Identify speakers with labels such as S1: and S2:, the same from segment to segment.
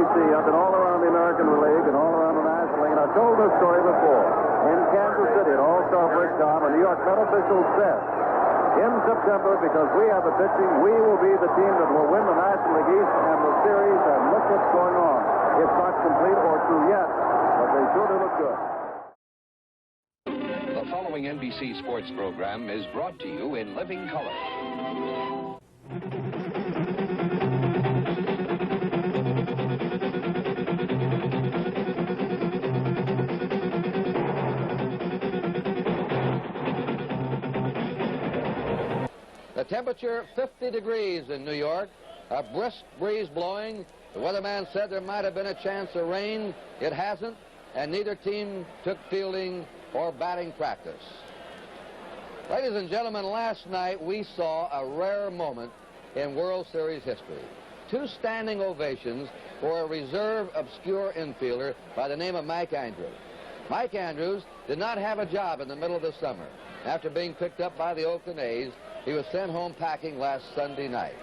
S1: NBC. I've been all around the American League and all around the National League, and I've told this story before. In Kansas City, at All-Star Break time, a New York Met official said, in September, because we have the pitching, we will be the team that will win the National League East and the series, and look what's going on. It's not complete or true yet, but they sure do look good.
S2: The following NBC sports program is brought to you in living color.
S3: The temperature 50 degrees in New York, a brisk breeze blowing. The weatherman said there might have been a chance of rain. It hasn't, and neither team took fielding or batting practice. Ladies and gentlemen, last night we saw a rare moment in World Series history. 2 standing ovations for a reserve obscure infielder by the name of Mike Andrews. Mike Andrews did not have a job in the middle of the summer. After being picked up by the Oakland A's, he was sent home packing last Sunday night.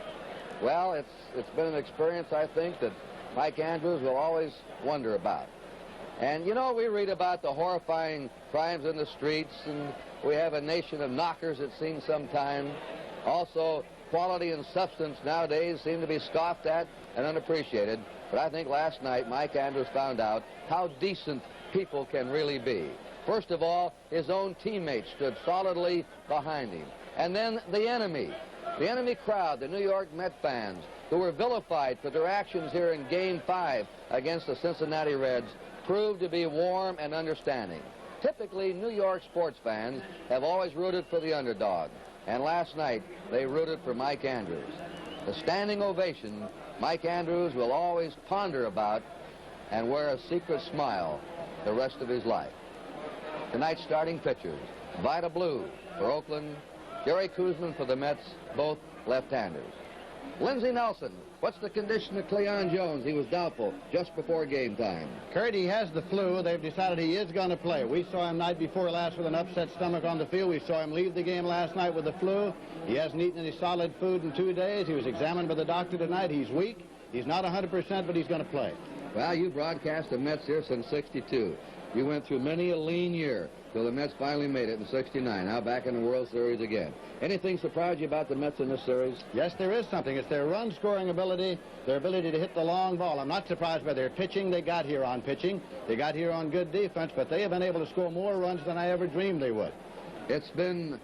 S3: Well, it's been an experience, I think, that Mike Andrews will always wonder about. And, you know, we read about the horrifying crimes in the streets, and we have a nation of knockers, it seems sometimes. Also, quality and substance nowadays seem to be scoffed at and unappreciated. But I think last night Mike Andrews found out how decent people can really be. First of all, his own teammates stood solidly behind him. And then the enemy crowd, the New York Met fans, who were vilified for their actions here in Game 5 against the Cincinnati Reds, proved to be warm and understanding. Typically, New York sports fans have always rooted for the underdog, and last night they rooted for Mike Andrews. The standing ovation Mike Andrews will always ponder about and wear a secret smile the rest of his life. Tonight's starting pitchers, Vida Blue for Oakland, Jerry Koosman for the Mets, both left-handers. Lindsey Nelson, what's the condition of Cleon Jones? He was doubtful just before game time.
S4: Kurt, he has the flu. They've decided he is going to play. We saw him night before last with an upset stomach on the field. We saw him leave the game last night with the flu. He hasn't eaten any solid food in 2 days. He was examined by the doctor tonight. He's weak. He's not 100%, but he's going to play.
S3: Well, you broadcast the Mets here since '62. You went through many a lean year till the Mets finally made it in '69. Now back in the World Series again. Anything surprise you about the Mets in this series?
S4: Yes, there is something. It's their run-scoring ability, their ability to hit the long ball. I'm not surprised by their pitching. They got here on pitching. They got here on good defense, but they have been able to score more runs than I ever dreamed they would.
S3: It's been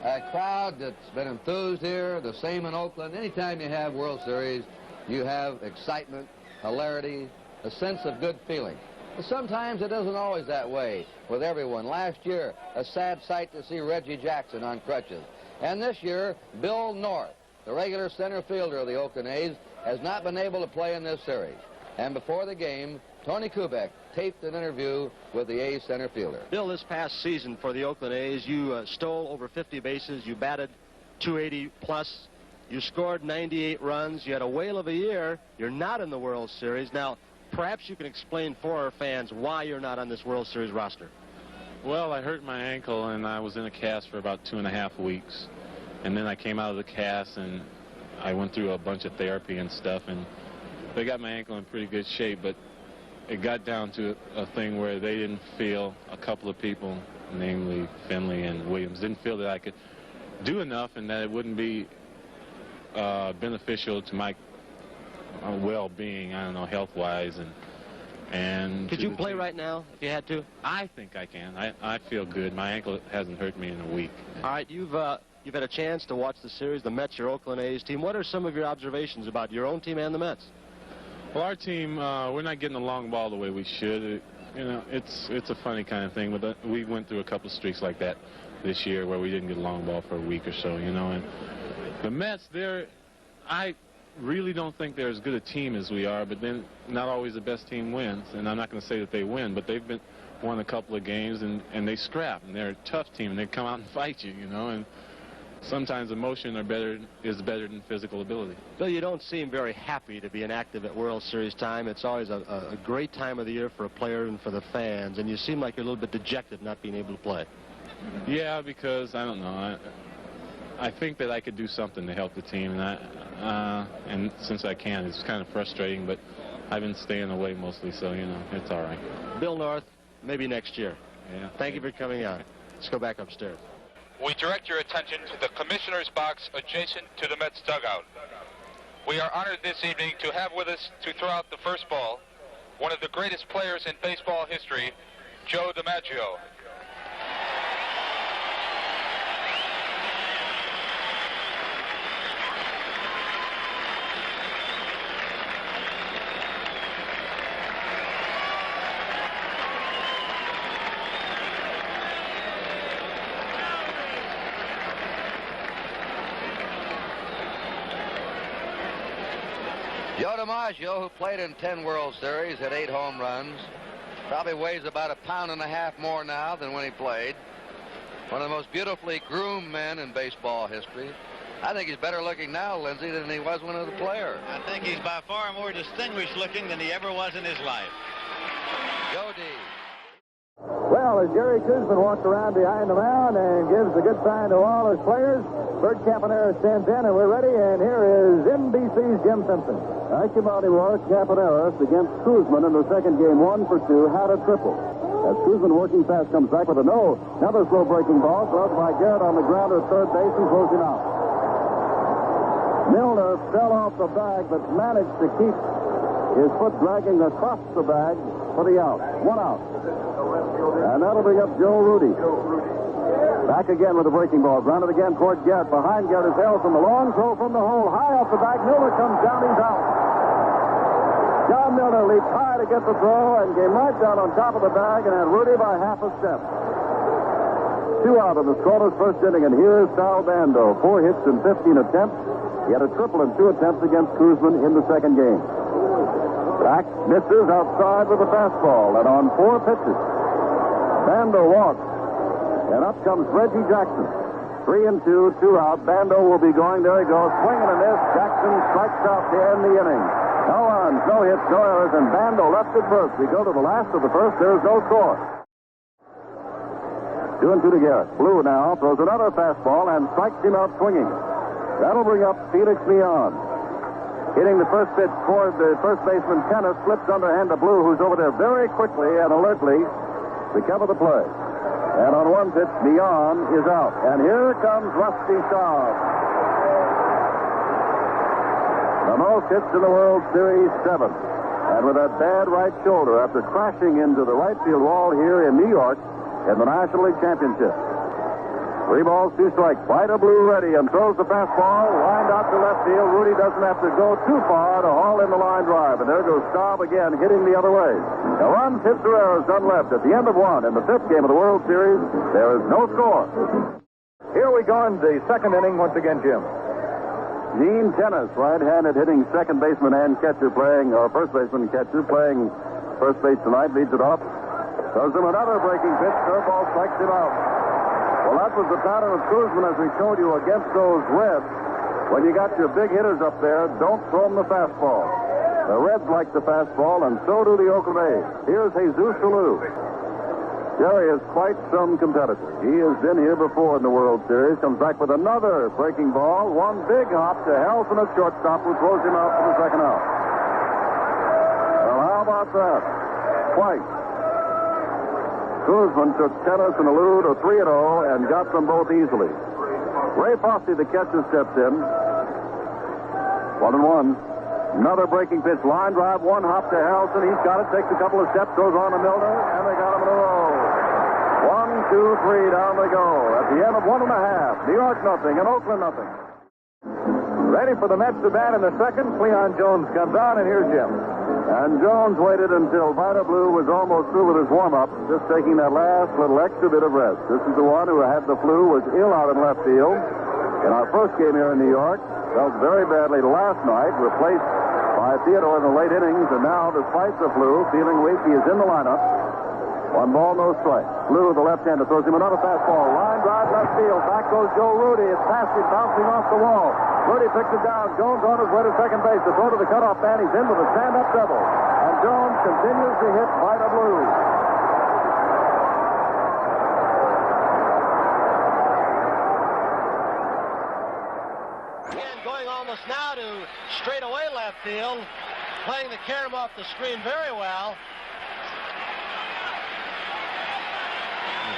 S3: a crowd that's been enthused here, the same in Oakland. Anytime you have World Series, you have excitement, hilarity, a sense of good feeling. But sometimes it isn't always that way with everyone. Last year, a sad sight to see Reggie Jackson on crutches. And this year, Bill North, the regular center fielder of the Oakland A's, has not been able to play in this series. And before the game, Tony Kubek taped an interview with the A's center fielder.
S5: Bill, this past season for the Oakland A's, you stole over 50 bases. You batted 280 plus. You scored 98 runs. You had a whale of a year. You're not in the World Series. Now, perhaps you can explain for our fans why you're not on this World Series roster.
S6: Well, I hurt my ankle, and I was in a cast for about 2.5 weeks. And then I came out of the cast, and I went through a bunch of therapy and stuff, and they got my ankle in pretty good shape. But it got down to a thing where they didn't feel, a couple of people, namely Finley and Williams, didn't feel that I could do enough and that it wouldn't be beneficial to my well-being, I don't know, health-wise, and
S5: could you play right now if you had to?
S6: I think I can. I feel good. My ankle hasn't hurt me in a week.
S5: All right, you've had a chance to watch the series, the Mets, your Oakland A's team. What are some of your observations about your own team and the Mets?
S6: Well, our team, we're not getting the long ball the way we should. You know, it's a funny kind of thing, but we went through a couple of streaks like that this year where we didn't get a long ball for a week or so, you know. And the Mets, I really don't think they're as good a team as we are, but then not always the best team wins. And I'm not going to say that they win, but they've won a couple of games, and they scrap, and they're a tough team, and they come out and fight you, you know. And sometimes emotion is better than physical ability.
S5: Bill, you don't seem very happy to be inactive at World Series time. It's always a great time of the year for a player and for the fans, and you seem like you're a little bit dejected not being able to play.
S6: Yeah, because, I don't know, I think that I could do something to help the team, and since I can, it's kind of frustrating, but I've been staying away mostly, so, you know, it's all right.
S5: Bill North, maybe next year.
S6: Yeah.
S5: Thank you for coming out. Let's go back upstairs.
S7: We direct your attention to the commissioner's box adjacent to the Mets dugout. We are honored this evening to have with us to throw out the first ball one of the greatest players in baseball history, Joe DiMaggio.
S3: Joe DiMaggio, who played in 10 World Series, had 8 home runs, probably weighs about 1.5 pounds more now than when he played. One of the most beautifully groomed men in baseball history. I think he's better looking now, Lindsay, than he was when he was a player.
S4: I think he's by far more distinguished looking than he ever was in his life.
S3: Joe D.
S1: Well, as Jerry Koosman walks around behind the mound and gives a good sign to all his players, Bert Campaneris stands in, and we're ready, and here is NBC's Jim Simpson. ARCHIVAL Campaneris against Koosman in the second game, 1 for 2, had a triple. As Koosman working fast comes back with a no. Another slow breaking ball, gloved by Garrett on the ground at third base and closing out. Milner fell off the bag, but managed to keep his foot dragging across the bag for the out. 1 out. And that'll bring up Joe Rudy. Back again with the breaking ball. Grounded again toward Garrett. Behind Garrett is Harrelson. The long throw from the hole. High off the bag. Milner comes down. He's out. John Milner leaped high to get the throw and came right down on top of the bag and had Rudy by half a step. 2 out of the scoreless first inning. And here's Sal Bando. 4 hits in 15 attempts. He had a triple in 2 attempts against Koosman in the second game. Back misses outside with a fastball, and on 4 pitches, Bando walks, and up comes Reggie Jackson. 3 and 2, 2 out. Bando will be going. There he goes, swinging a miss. Jackson strikes out to end the inning. No runs, no hits, no errors, and Bando left at first. We go to the last of the first. There's no score. 2 and 2 to Garrett. Blue now throws another fastball and strikes him out swinging. That'll bring up Felix Leon. Hitting the first pitch toward the first baseman, Tennis, slips underhand to Blue, who's over there very quickly and alertly to cover the play. And on 1 pitch, Leon is out. And here comes Rusty Staub. The most hits in the World Series, 7. And with that bad right shoulder after crashing into the right field wall here in New York in the National League Championship. 3 balls, 2 strikes. Vida Blue ready and throws the fastball, lined out to left field. Rudy doesn't have to go too far to haul in the line drive. And there goes Staub again, hitting the other way. Now, runs, hits, or errors, none left. At the end of 1 in the 5th game of the World Series, there is no score. Here we go in the second inning once again, Jim. Gene Tennis, right-handed hitting second baseman and catcher playing, or first baseman and catcher playing first base tonight, leads it off. Throws him another breaking pitch. Curveball strikes him out. Well, that was the pattern of Koosman, as we showed you, against those Reds. When you got your big hitters up there, don't throw them the fastball. The Reds like the fastball, and so do the Oakland A's. Here's Jesus Salou. Jerry is quite some competitor. He has been here before in the World Series. Comes back with another breaking ball. 1 big hop to Harrelson at shortstop, who throws him out for the second out. Well, how about that? Twice. Koosman took Tennis and Alou to 3-0 and got them both easily. Ray Fosse, the catcher, steps in. 1-1. Another breaking pitch. Line drive, 1 hop to Harrelson. He's got it. Takes a couple of steps. Goes on to Milner. And they got him in a row. 1, 2, 3. Down they go. At the end of 1 1/2. New York nothing and Oakland nothing. Ready for the Mets to bat in the second. Cleon Jones comes on, and here's Jim. And Jones waited until Vida Blue was almost through with his warm-up, just taking that last little extra bit of rest. This is the one who had the flu, was ill out in left field. In our first game here in New York, felt very badly last night, replaced by Theodore in the late innings, and now, despite the flu, feeling weak, he is in the lineup. 1 ball, no strike. Blue, the left-hander, throws him another fastball. Line drive, left field. Back goes Joe Rudy. It's past him, bouncing off the wall. Rudy picks it down. Jones on his way to second base. The throw to the cutoff man. He's into the stand-up double. And Jones continues to hit Vida Blue.
S5: Again, going almost now to straightaway left field. playing the carom off the screen very well.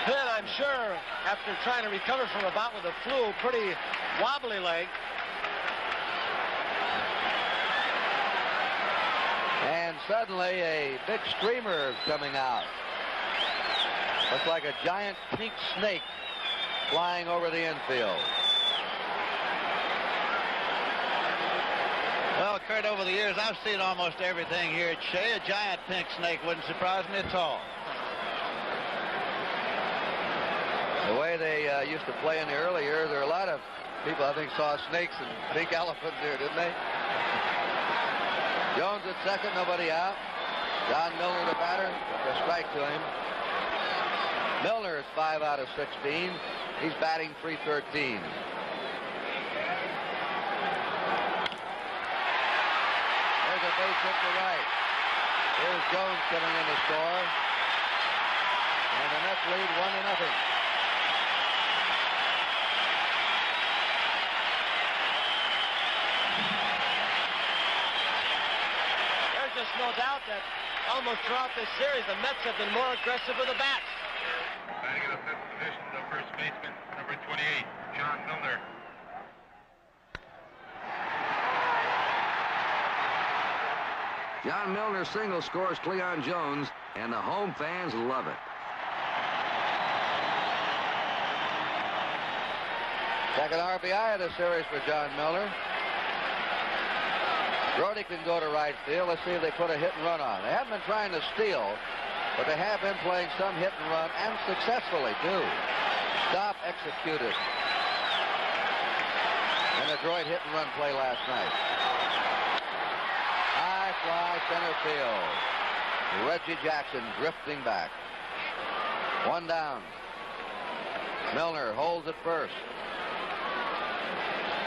S5: Then I'm sure, after trying to recover from a bout with the flu, pretty wobbly leg.
S3: And suddenly a big streamer is coming out. Looks like a giant pink snake flying over the infield.
S4: Well, Kurt, over the years, I've seen almost everything here at Shea. A giant pink snake wouldn't surprise me at all.
S3: The way they used to play in the early years, there were a lot of people, I think, saw snakes and pink elephants there, didn't they? Jones at second, nobody out. John Milner, the batter, a strike to him. Milner is 5 out of 16. He's batting .313. There's a base hit to right. Here's Jones coming in to score. And the Mets lead 1-0.
S5: There's no doubt that almost throughout this series, the Mets have been more aggressive with the bats.
S7: Batting in the fifth position, the first baseman, number 28, John Milner.
S2: John Milner single scores Cleon Jones, and the home fans love it.
S3: Second RBI of the series for John Milner. Brody can go to right field. Let's see if they put a hit and run on. They haven't been trying to steal, but they have been playing some hit and run, and successfully, too. Stop executed. An adroit hit and run play last night. High fly center field. Reggie Jackson drifting back. One down. Milner holds at first.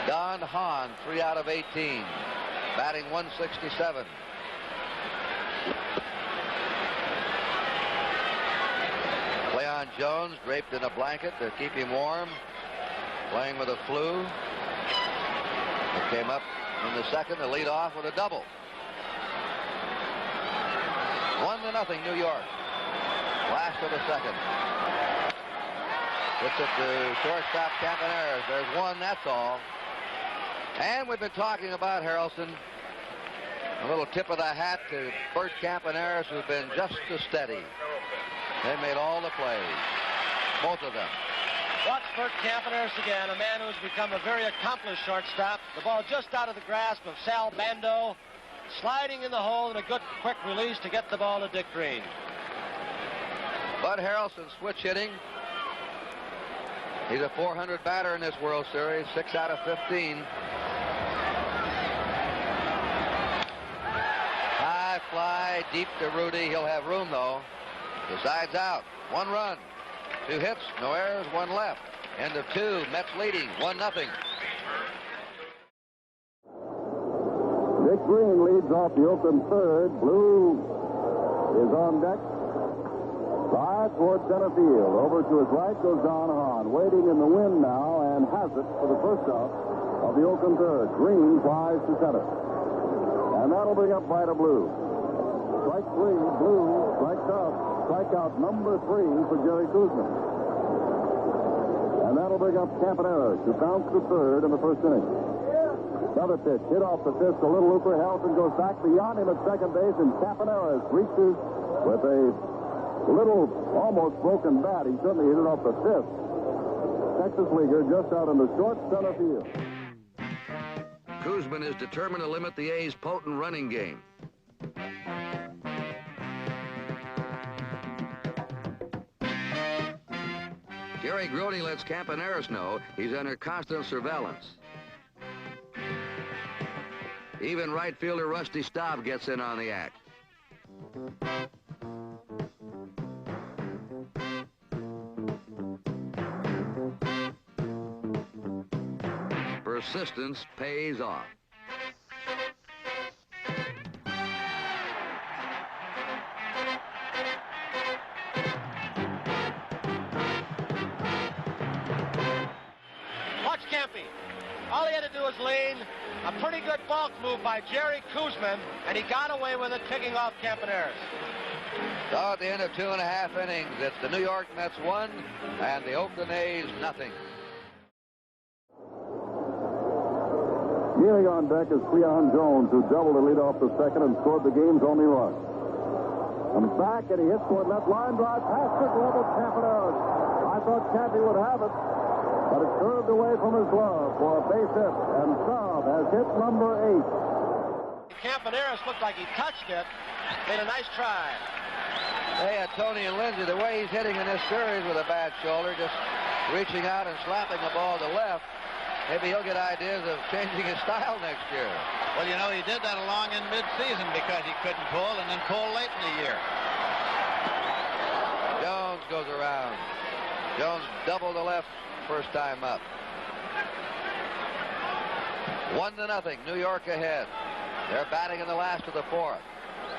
S3: Don Hahn, 3 out of 18. Batting .167. Cleon Jones draped in a blanket to keep him warm, playing with a flu. It came up in the second to lead off with a double. 1-0 New York. Last of the second. Gets it to shortstop Campaneris. There's one, that's all. And we've been talking about Harrelson. A little tip of the hat to Bert Campaneris, who's been just as steady. They made all the plays, both of them.
S5: Watch Bert Campaneris again, a man who's become a very accomplished shortstop. The ball just out of the grasp of Sal Bando, sliding in the hole and a good quick release to get the ball to Dick Green.
S3: Bud Harrelson switch hitting. He's a .400 batter in this World Series, 6 out of 15. High fly deep to Rudy. He'll have room, though. The side's out. 1 run. 2 hits, no errors, 1 left. End of 2. Mets leading 1-0.
S1: Dick Green leads off the open third. Blue is on deck. Fly towards center field. Over to his right goes Don Hahn, waiting in the wind now, and has it for the first out of the Oakland third. Green flies to center. And that'll bring up Vida Blue. Strike 3, Blue strikes out. Strikeout number 3 for Jerry Koosman. And that'll bring up Campaneris, who bounced to third in the first inning. Another pitch hit off the fist. A little looper. Harrelson goes back beyond him at second base, and Campaneris reaches with a little almost broken bat. He certainly hit it off the fifth. Texas leaguer just out in the short center field.
S2: Koosman is determined to limit the A's' potent running game. Gary Grody lets Campaneris know he's under constant surveillance. Even right fielder Rusty Staub gets in on the act. Persistence pays off.
S5: Watch Campy. All he had to do was lean. A pretty good bulk move by Jerry Koosman, and he got away with it, picking off Campaneris.
S3: So at the end of 2.5 innings, it's the New York Mets 1 and the Oakland A's nothing.
S1: Kneeling on deck is Cleon Jones, who doubled the lead off the second and scored the game's only run. Comes back and he hits toward left line drive past the glove of Campaneris. I thought Campy would have it, but it curved away from his glove for a base hit, and Saab has hit number 8.
S5: Campaneris looked like he touched it. Made a nice try.
S3: Hey, Tony and Lindsay, the way he's hitting in this series with a bad shoulder, just reaching out and slapping the ball to left, maybe he'll get ideas of changing his style next year.
S4: Well, you know, he did that along in mid-season because he couldn't pull, and then pull late in the year.
S3: Jones goes around. Jones double to left first time up. 1-0, New York ahead. They're batting in the last of the fourth.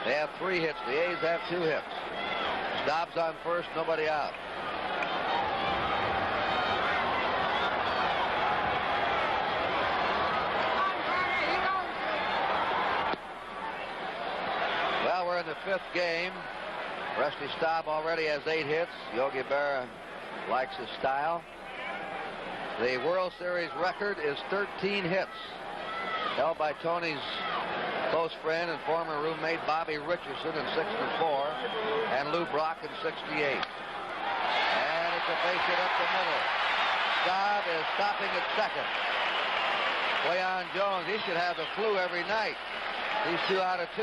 S3: They have 3 hits. The A's have 2 hits. Dobbs on first, nobody out. Well, we're in the 5th game. Rusty Staub already has 8 hits. Yogi Berra likes his style. The World Series record is 13 hits, held by Tony's close friend and former roommate Bobby Richardson in 64, and Lou Brock in 68. And it's a base hit up the middle. Staub is stopping at second. Cleon Jones, he should have the flu every night. He's 2 out of 2.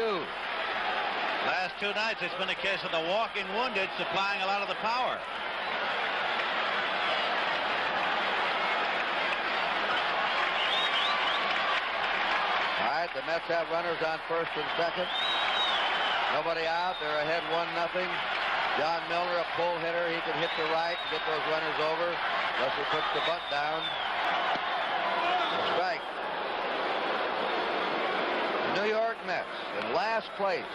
S4: Last 2 nights, it's been a case of the walking wounded supplying a lot of the power.
S3: All right, the Mets have runners on first and second. Nobody out. They're ahead 1-0. John Milner, a pull hitter. He can hit to right and get those runners over. Unless he puts the butt down. A strike. The New York Mets in last place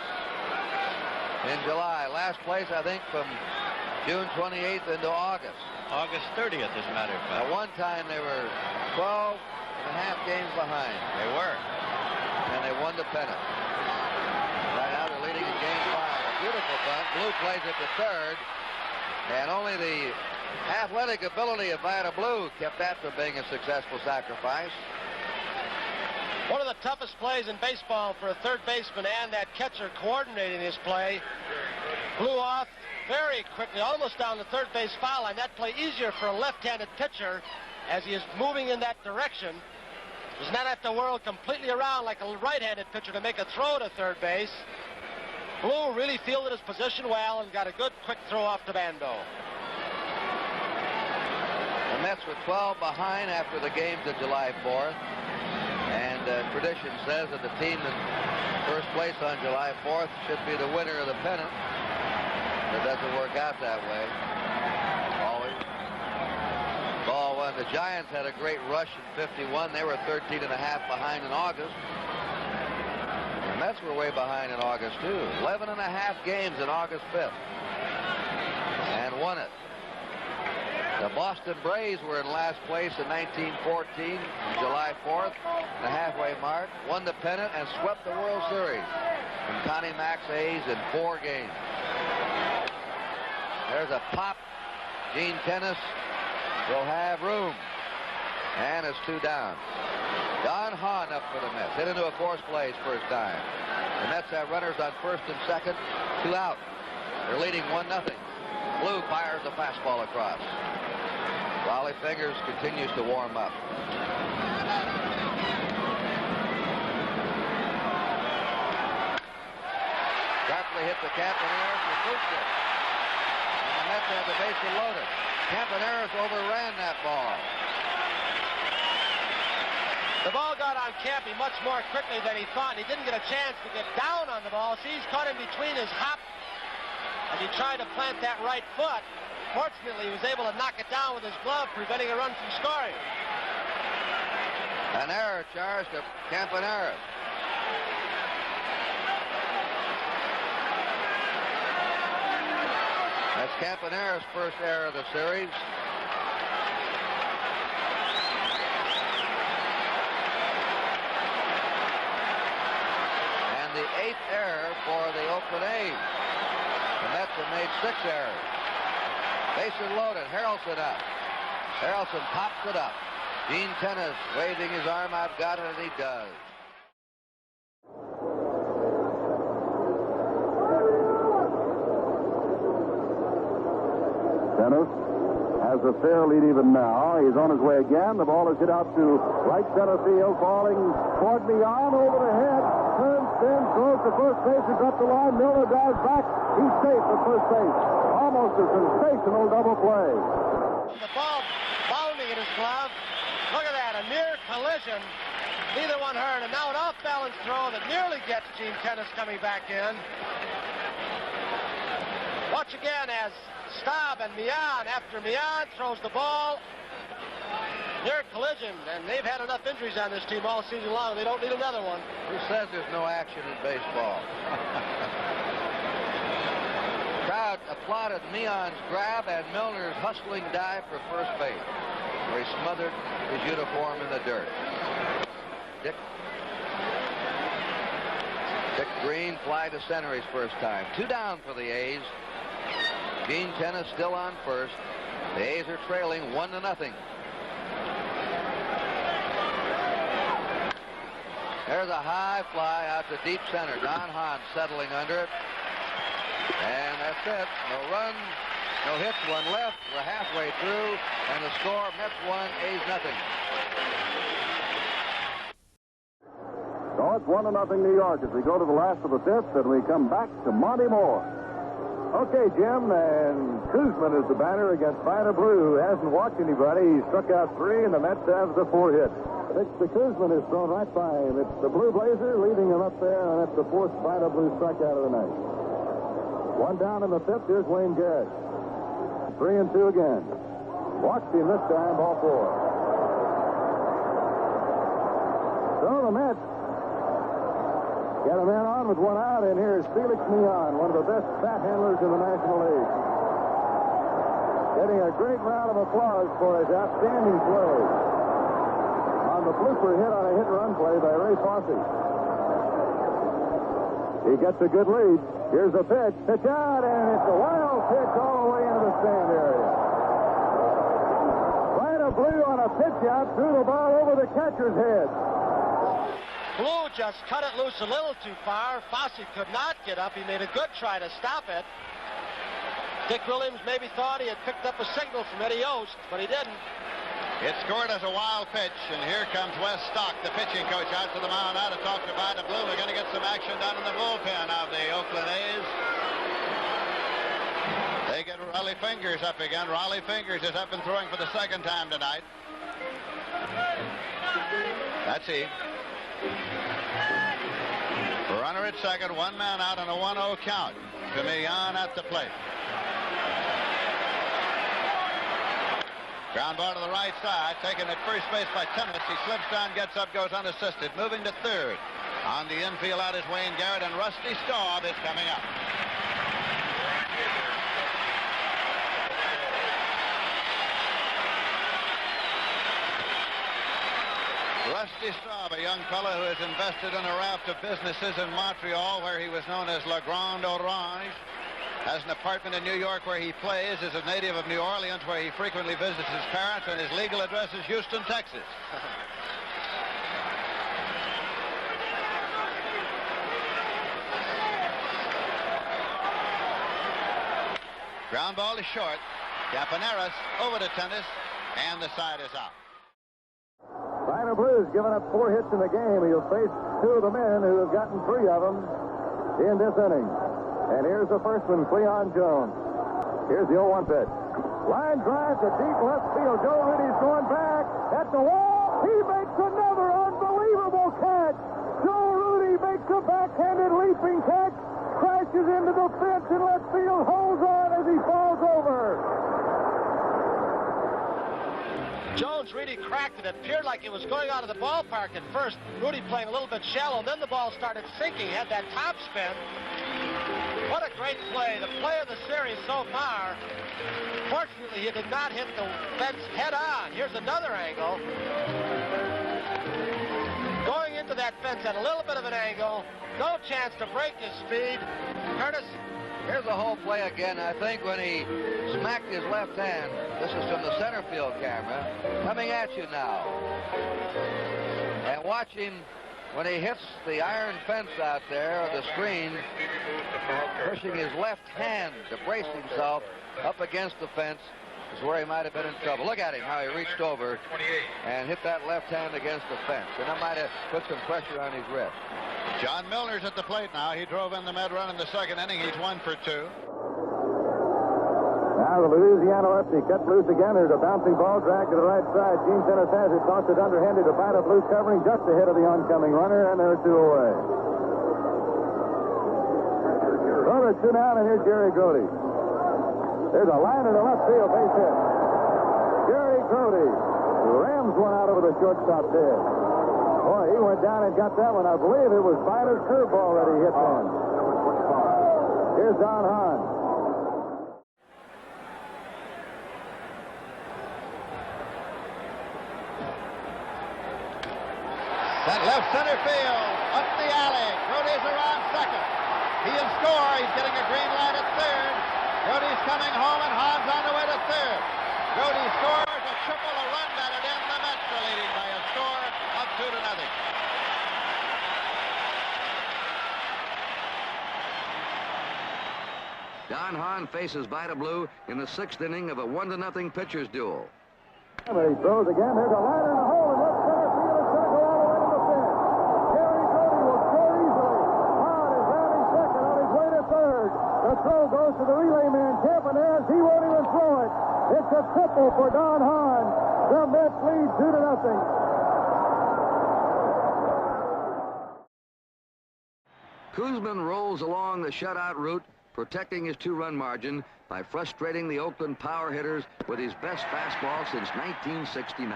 S3: in July. Last place, I think, from June 28th into August.
S4: August 30th, as a matter of fact.
S3: At one time, they were 12.5 games behind.
S4: They were.
S3: And they won the pennant. Right now, they're leading in Game 5. A beautiful bunt. Blue plays it to third. And only the athletic ability of Vida Blue kept that from being a successful sacrifice.
S5: One of the toughest plays in baseball for a third baseman and that catcher coordinating his play. Blew off very quickly, almost down the third base foul line. That play easier for a left-handed pitcher as he is moving in that direction. Does not have to whirl completely around like a right-handed pitcher to make a throw to third base. Blue really fielded his position well and got a good quick throw off to Bando.
S3: The Mets were 12 behind after the games of July 4th. And tradition says that the team in first place on July 4th should be the winner of the pennant. But it doesn't work out that way. Always. Ball one. The Giants had a great rush in 51. They were 13.5 behind in August. The Mets were way behind in August, too. 11.5 games in August 5th. And won it. The Boston Braves were in last place in 1914, July 4th, the halfway mark, won the pennant and swept the World Series from Connie Mack's A's in 4 games. There's a pop. Gene Tennis will have room. And it's 2 down. Don Hahn up for the Mets. Hit into a forced place first time. The Mets have runners on first and second, 2 out. They're leading 1-0. Blue fires a fastball across. Rollie Fingers continues to warm up. Sharply hit the Campaneris with Koosman. And the Mets have the bases loaded. Campaneris overran that ball.
S5: The ball got on Campy much more quickly than he thought. He didn't get a chance to get down on the ball. See, he's caught in between his hop, and he tried to plant that right foot. Fortunately, he was able to knock it down with his glove, preventing a run from scoring.
S3: An error charged to Campaneris. That's Campaneris' first error of the series. and the 8th error for the Oakland A's. The Mets have made 6 errors. Bases loaded. Harrelson up. Harrelson pops it up. Gene Tennis waving his arm. I've got it, and he does.
S1: Tennis has a fair lead even now. He's on his way again. The ball is hit out to right center field, falling toward Mian over the head. Turns, spins, throws to first base, is up the line. Miller dives back. He's safe at first base. Almost a sensational double play.
S5: The ball bounding in his glove. Look at that, a near collision. Neither one hurt, and now an off-balance throw that nearly gets Gene Tennis coming back in. Watch again as Staub and Mian, after Mian throws the ball. Near collision, and they've had enough injuries on this team all season long. They don't need another one.
S3: Who says there's no action in baseball? Crowd applauded Mian's grab and Milner's hustling dive for first base, where he smothered his uniform in the dirt. Dick Green fly to center his first time. 2 down for the A's. Gene Tennis still on first. The A's are trailing 1-0. There's a high fly out to deep center. Don Hahn settling under it. And that's it. No runs, no hits, 1 left. We're halfway through, and the score, Mets 1, A's nothing.
S1: So it's 1-0 New York as we go to the last of the 5th, and we come back to Monty Moore. Okay, Jim, and Koosman is the batter against Vida Blue, who hasn't walked anybody. He struck out 3, and the Mets have the 4 hits. Pitch to Koosman is thrown right by him. It's the Blue Blazer leading him up there, and it's the 4th Vida Blue strikeout of the night. 1 down in the 5th. Here's Wayne Garrett. 3-2 again. Walked him this time, ball 4. So the Mets got a man on with 1 out, and here's Felix Mian, one of the best bat handlers in the National League. Getting a great round of applause for his outstanding play on the blooper hit on a hit-and-run play by Ray Fosse. He gets a good lead. Here's a pitch. Pitch out, and it's a wild pitch all the way into the stand area. Vida Blue on a pitch out, threw the ball over the catcher's head.
S5: Blue just cut it loose a little too far. Fosse could not get up. He made a good try to stop it. Dick Williams maybe thought he had picked up a signal from Eddie Yost, but he didn't.
S4: It's scored as a wild pitch, and here comes Wes Stock, the pitching coach, out to the mound now to talk to Vida Blue. We're going to get some action down in the bullpen of the Oakland A's. They get Raleigh Fingers up again. Raleigh Fingers is up and throwing for the 2nd time tonight. That's he. Runner at second, 1 man out on a 1-0 count. To Mian at the plate. Ground ball to the right side, taken at first base by Tennis. He slips down, gets up, goes unassisted. Moving to 3rd. On the infield out is Wayne Garrett, and Rusty Staub is coming up. Rusty Staub, a young fellow who has invested in a raft of businesses in Montreal, where he was known as Le Grand Orange. Has an apartment in New York where he plays, is a native of New Orleans where he frequently visits his parents, and his legal address is Houston, Texas. Ground ball is short. Campaneris over to Tennis, and the side is out.
S1: Vida Blue's given up 4 hits in the game. He'll face 2 of the men who have gotten 3 of them in this inning. And here's the first one, Cleon Jones. Here's the 0-1 pitch. Line drive to deep left field. Joe Rudy's going back at the wall. He makes another unbelievable catch. Joe Rudy makes a backhanded leaping catch, crashes into the fence in left field, holds on as he falls over.
S5: Jones really cracked it. It appeared like it was going out of the ballpark at first. Rudy playing a little bit shallow. Then the ball started sinking. Had that top spin. What a great play. The play of the series so far. Fortunately, he did not hit the fence head on. Here's another angle. Going into
S8: of that fence at a little bit of an angle. No chance to break his speed. Curtis.
S3: Here's the whole play again. I think when he smacked his left hand, this is from the center field camera, coming at you now. And watch him when he hits the iron fence out there, or the screen, pushing his left hand to brace himself up against the fence is where he might have been in trouble. Look at him, how he reached over and hit that left hand against the fence. And that might have put some pressure on his wrist.
S4: John Milner's at the plate now. He drove in the med run in the second inning. He's 1 for 2.
S1: Now the Louisiana lefty cut loose again. There's a bouncing ball dragged to the right side. Gene Tennis has it, tossed it underhanded to Vida loose covering just ahead of the oncoming runner, and they're 2 away. So there's 2 down, and here's Jerry Grody. There's a line in the left field, base hit. Jerry Grody rams one out over the shortstop dead. Boy, he went down and got that one. I believe it was Vida's curveball that he hit on. Here's Don Hahn.
S4: That left center field, up the alley. Grody's around second. He will score. He's getting a green light at third. Grody's coming home, and Hahn's on the way to third. Grody scores a triple, a run batted in. The Mets are leading by a score of 2-0.
S2: Don Hahn faces Vida Blue in the 6th inning of a 1-0 pitcher's duel.
S1: And he throws again. There's a liner in the hole in left center field. It's going to go all the way to the fence. Jerry Grody will score easily. Hahn is rounding second on his way to third. The throw goes to the relay man, Campanez. He won't even throw it. It's a triple for Don Hahn. The Mets lead 2-0.
S2: Koosman rolls along the shutout route, protecting his 2-run margin by frustrating the Oakland power hitters with his best fastball since 1969.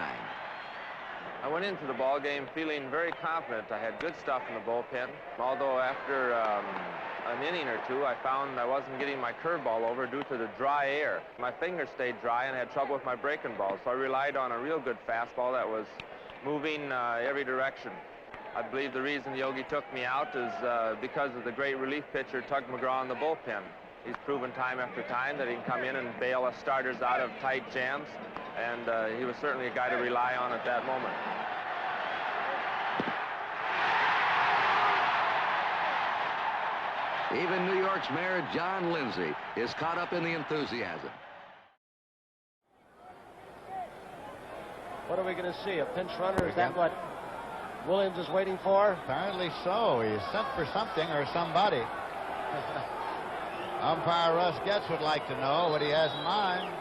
S9: I went into the ball game feeling very confident. I had good stuff in the bullpen, although after an inning or two, I found I wasn't getting my curveball over due to the dry air. My fingers stayed dry and I had trouble with my breaking ball, so I relied on a real good fastball that was moving every direction. I believe the reason Yogi took me out is because of the great relief pitcher, Tug McGraw, in the bullpen. He's proven time after time that he can come in and bail us starters out of tight jams, and he was certainly a guy to rely on at that moment.
S2: Even New York's Mayor John Lindsay is caught up in the enthusiasm.
S8: What are we going to see? A pinch runner? Is that what Williams is waiting for?
S4: Apparently so. He's sent for something or somebody. Umpire Russ Getz would like to know what he has in mind.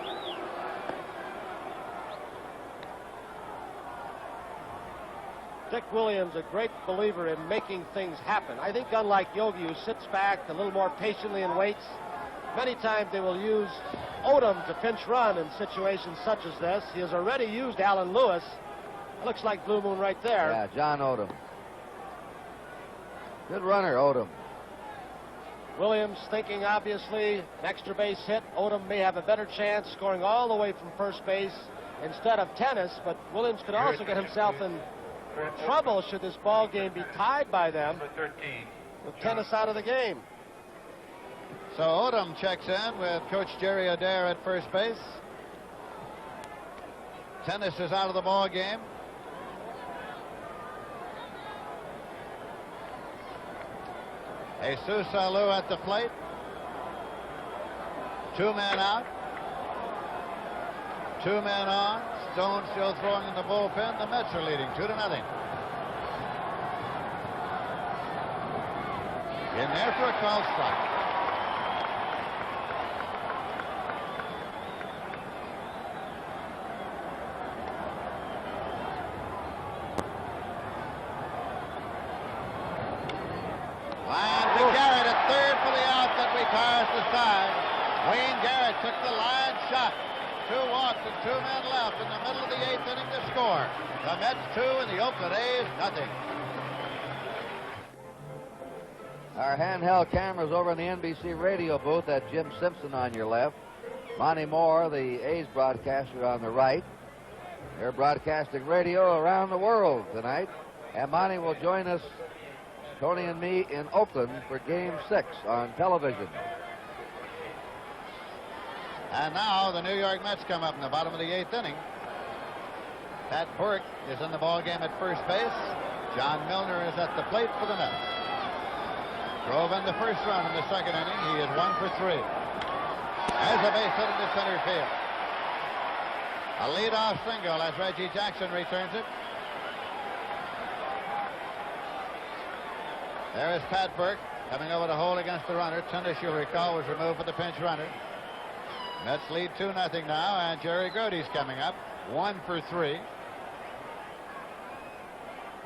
S8: Dick Williams, a great believer in making things happen. I think unlike Yogi, who sits back a little more patiently and waits, many times they will use Odom to pinch run in situations such as this. He has already used Alan Lewis. It looks like Blue Moon right there.
S3: Yeah, John Odom. Good runner, Odom.
S8: Williams thinking, obviously, an extra base hit. Odom may have a better chance scoring all the way from first base instead of Tennis, but Williams could also get himself in trouble should this ball game be tied by them with Tennis out of the game.
S4: So Odom checks in with Coach Jerry Adair at first base. Tennis is out of the ball game. Jesus Alou at the plate. 2 men out. 2 men on. Stone still throwing in the bullpen. The Mets are leading 2-0. In there for a called strike. Line to Garrett at third for the out that retires the side. Wayne Garrett took the line shot. 2 walks and 2 men left in the middle of the 8th inning to score. The Mets 2 and the Oakland A's nothing.
S3: Our handheld cameras over in the NBC radio booth. That's Jim Simpson on your left. Monty Moore, the A's broadcaster, on the right. They're broadcasting radio around the world tonight. And Monty will join us, Tony and me, in Oakland for Game 6 on television.
S4: And now the New York Mets come up in the bottom of the 8th inning. Pat Burke is in the ball game at first base. John Milner is at the plate for the Mets. Drove in the first run in the second inning. He is 1 for 3. Has a base hit into center field. A leadoff single as Reggie Jackson returns it. There is Pat Burke coming over to hold against the runner. Tundish, you'll recall, was removed for the pinch runner. Mets lead 2-0 now, and Jerry Grody's coming up. 1 for 3.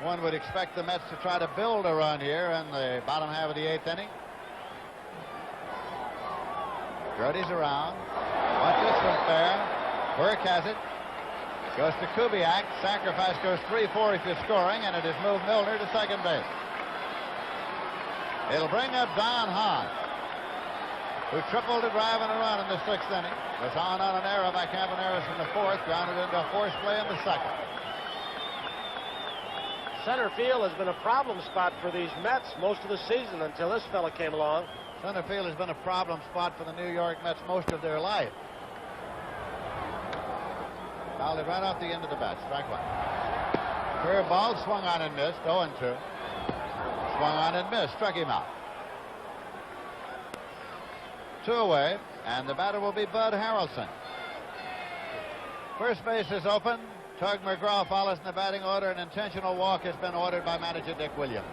S4: One would expect the Mets to try to build a run here in the bottom half of the 8th inning. Grody's around. Bunches from fair. Burke has it. Goes to Kubiak. Sacrifice goes 3-4 if you're scoring, and it has moved Milner to second base. It'll bring up Don Hahn, who tripled a drive and a run in the 6th inning. Was on an error by Campaneris in the 4th, grounded into a force play in the 2nd.
S8: Center field has been a problem spot for these Mets most of the season until this fella came along.
S4: Center field has been a problem spot for the New York Mets most of their life. Fouled it right off the end of the bat. Strike 1. Curveball swung on and missed. 0-2. Swung on and missed. Struck him out. 2 away, and the batter will be Bud Harrelson. First base is open. Tug McGraw follows in the batting order. An intentional walk has been ordered by manager Dick Williams.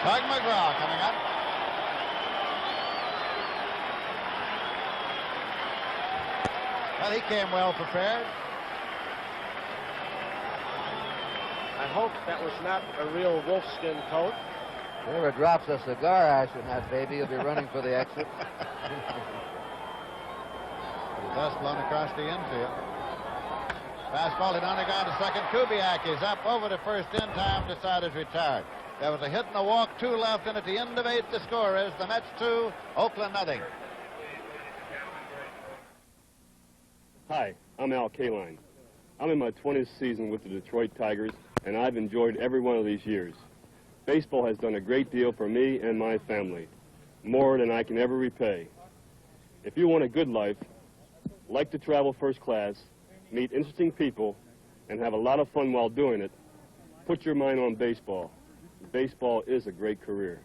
S4: Tug McGraw coming up. Well, he came well prepared.
S8: I hope that was not a real wolfskin coat.
S3: Whoever drops a cigar ash in that baby will be running for the exit.
S4: The dust blown across the infield. Fastball hit on the ground to second. Kubiak is up over to first in time. Decided retired. There was a hit and a walk, 2 left, and at the end of 8, the score is the Mets 2, Oakland nothing.
S10: Hi, I'm Al Kaline. I'm in my 20th season with the Detroit Tigers, and I've enjoyed every one of these years. Baseball has done a great deal for me and my family, more than I can ever repay. If you want a good life, like to travel first class, meet interesting people, and have a lot of fun while doing it, put your mind on baseball. Baseball is a great career.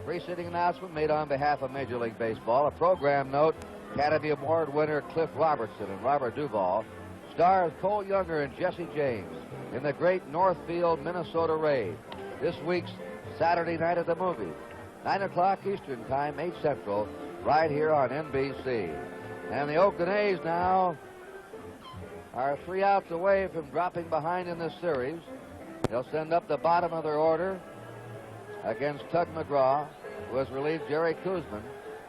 S3: Preceding announcement made on behalf of Major League Baseball. A program note: Academy Award winner Cliff Robertson and Robert Duvall stars Cole Younger and Jesse James in the great Northfield, Minnesota raid. This week's Saturday night at the movies, 9 o'clock Eastern Time, 8 Central, right here on NBC. And the Oakland A's now are 3 outs away from dropping behind in this series. They'll send up the bottom of their order against Tug McGraw, who has relieved Jerry Koosman.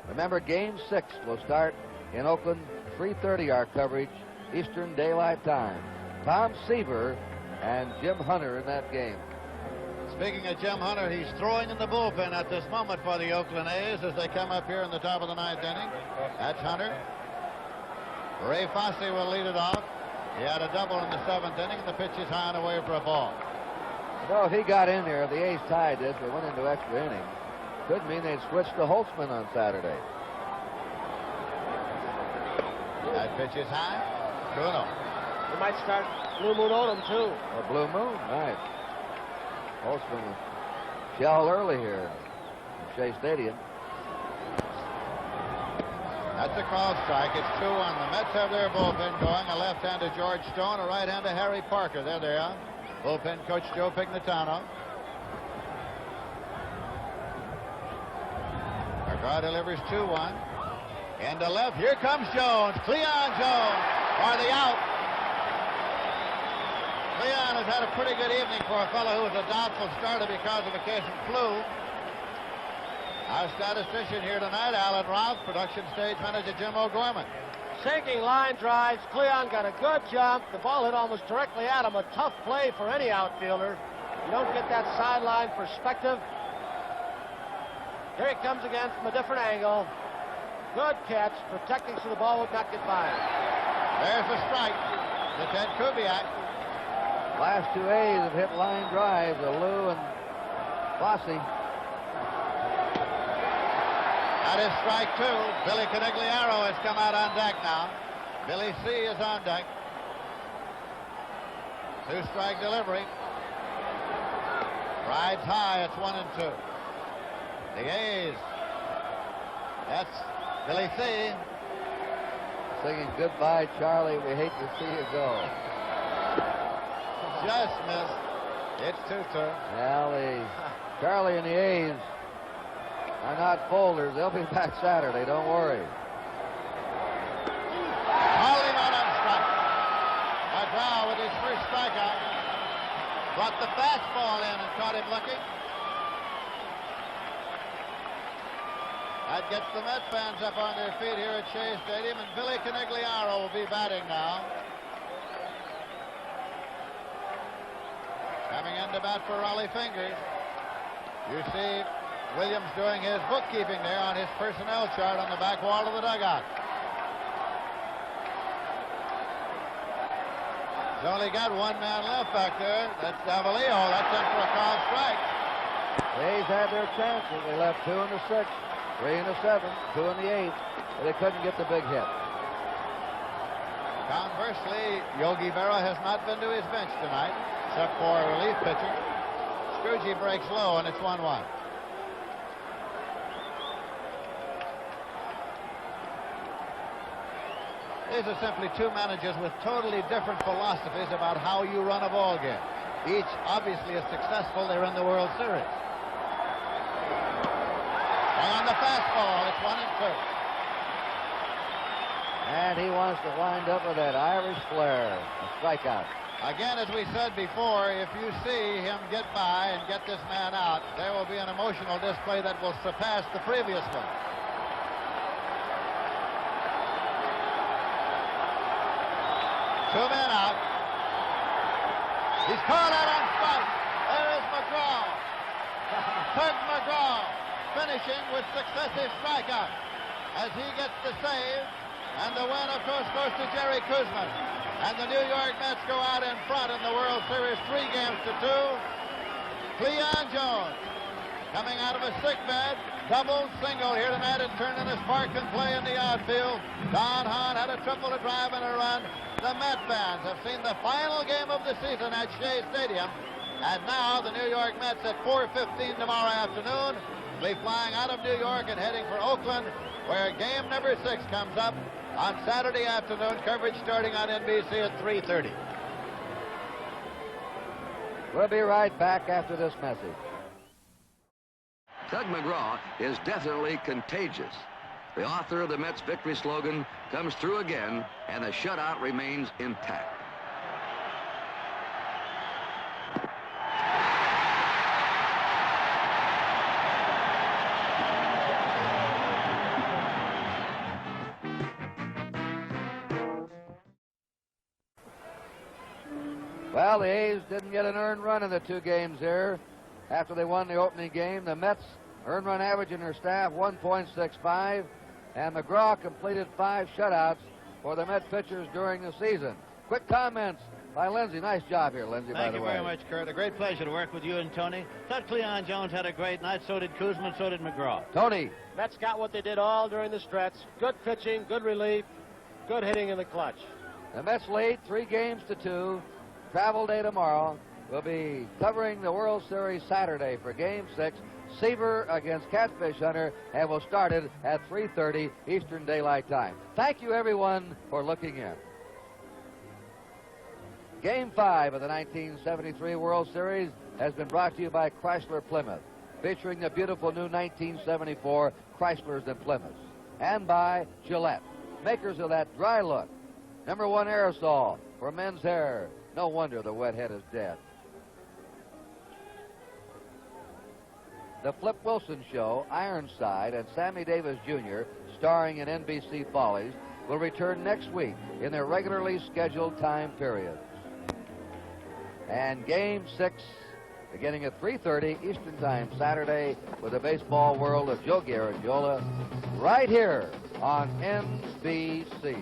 S3: Remember, Game 6 will start in Oakland, 3:30 our coverage, Eastern Daylight Time. Tom Seaver and Jim Hunter in that game.
S4: Speaking of Jim Hunter, he's throwing in the bullpen at this moment for the Oakland A's as they come up here in the top of the 9th inning. That's Hunter. Ray Fosse will lead it off. He had a double in the 7th inning. The pitch is high and away for a ball.
S3: No, if he got in there, the A's tied this, they went into extra innings. Could mean they'd switch to Holtzman on Saturday.
S4: That pitch is high. 2-0.
S8: We might start Blue Moon Odom, too.
S3: Or Blue Moon, right. Holtzman was shelled early here in Shea Stadium.
S4: That's a call strike. It's 2-1. The Mets have their bullpen going. A left-hander George Stone, a right-hander Harry Parker. There they are. Bullpen coach Joe Pignatano. McGraw delivers 2-1. Into left. Here comes Jones. Cleon Jones for the out. Cleon has had a pretty good evening for a fellow who was a doubtful starter because of a case of flu. Our statistician here tonight, Alan Routh, production stage manager Jim O'Gorman.
S8: Sinking line drives. Cleon got a good jump. The ball hit almost directly at him. A tough play for any outfielder. You don't get that sideline perspective. Here he comes again from a different angle. Good catch, protecting so the ball would not get by him.
S4: There's a strike to Ted Kubiak.
S3: Last two A's have hit line drives, Lou and Fossey.
S4: That is strike two. Billy Canigliaro has come out on deck now. Billy C. is on deck. Two-strike delivery. Rides high, it's 1-2. The A's. That's Billy C.
S3: Singing goodbye, Charlie, we hate to see you go.
S4: Just missed. It's 2-2.
S3: Well, Charlie and the A's are not folders. They'll be back Saturday, don't worry.
S4: Calling out on strike. McGraw with his first strikeout. Brought the fastball in and caught him looking. That gets the Met fans up on their feet here at Shea Stadium, and Billy Canigliaro will be batting now. Coming in to bat for Raleigh Fingers. You see Williams doing his bookkeeping there on his personnel chart on the back wall of the dugout. He's only got one man left back there. That's Davalillo. That's in for a called strike.
S3: The A's had their chances. They left 2 in the 6th, 3 in the 7th, 2 in the 8th, but they couldn't get the big hit.
S4: Conversely, Yogi Berra has not been to his bench tonight, except for a relief pitcher. Scroogie breaks low, and it's 1-1. These are simply two managers with totally different philosophies about how you run a ball game. Each obviously is successful. They're in the World Series. And on the fastball, it's 1-2.
S3: And he wants to wind up with that Irish flair, a strikeout.
S4: Again, as we said before, if you see him get by and get this man out, there will be an emotional display that will surpass the previous one. Two men out. He's called out on strike. There is McGraw. Tug McGraw finishing with successive strikeouts as he gets the save. And the win, of course, goes to Jerry Koosman. And the New York Mets go out in front in the World Series 3-2. Cleon Jones coming out of a sick bed. Double, single here tonight at Terminus Park and play in the outfield. Don Hahn had a triple, a drive, and a run. The Met fans have seen the final game of the season at Shea Stadium. And now the New York Mets at 4:15 tomorrow afternoon will be flying out of New York and heading for Oakland, where game number 6 comes up on Saturday afternoon. Coverage starting on NBC at 3:30.
S3: We'll be right back after this message.
S2: Tug McGraw is definitely contagious. The author of the Mets victory slogan comes through again, and the shutout remains intact.
S3: Well, the A's didn't get an earned run in the 2 games here. After they won the opening game, the Mets earned run average in their staff 1.65, and McGraw completed 5 shutouts for the Met pitchers during the season. Quick comments by Lindsay. Nice job here, Lindsay, by the way.
S11: Thank you very much, Kurt. A great pleasure to work with you and Tony. Thought Cleon Jones had a great night. So did Koosman, so did McGraw.
S3: Tony.
S8: Mets got what they did all during the stretch. Good pitching, good relief, good hitting in the clutch.
S3: The Mets lead 3-2. Travel day tomorrow. We'll be covering the World Series Saturday for Game 6. Seaver against Catfish Hunter, and we'll start it at 3:30 Eastern Daylight Time. Thank you, everyone, for looking in. Game 5 of the 1973 World Series has been brought to you by Chrysler Plymouth, featuring the beautiful new 1974 Chryslers and Plymouths, and by Gillette, makers of that dry look, #1 aerosol for men's hair. No wonder the wet head is dead. The Flip Wilson Show, Ironside, and Sammy Davis Jr., starring in NBC Follies, will return next week in their regularly scheduled time periods. And Game 6 beginning at 3:30 Eastern Time Saturday with the baseball world of Joe Garagiola right here on NBC.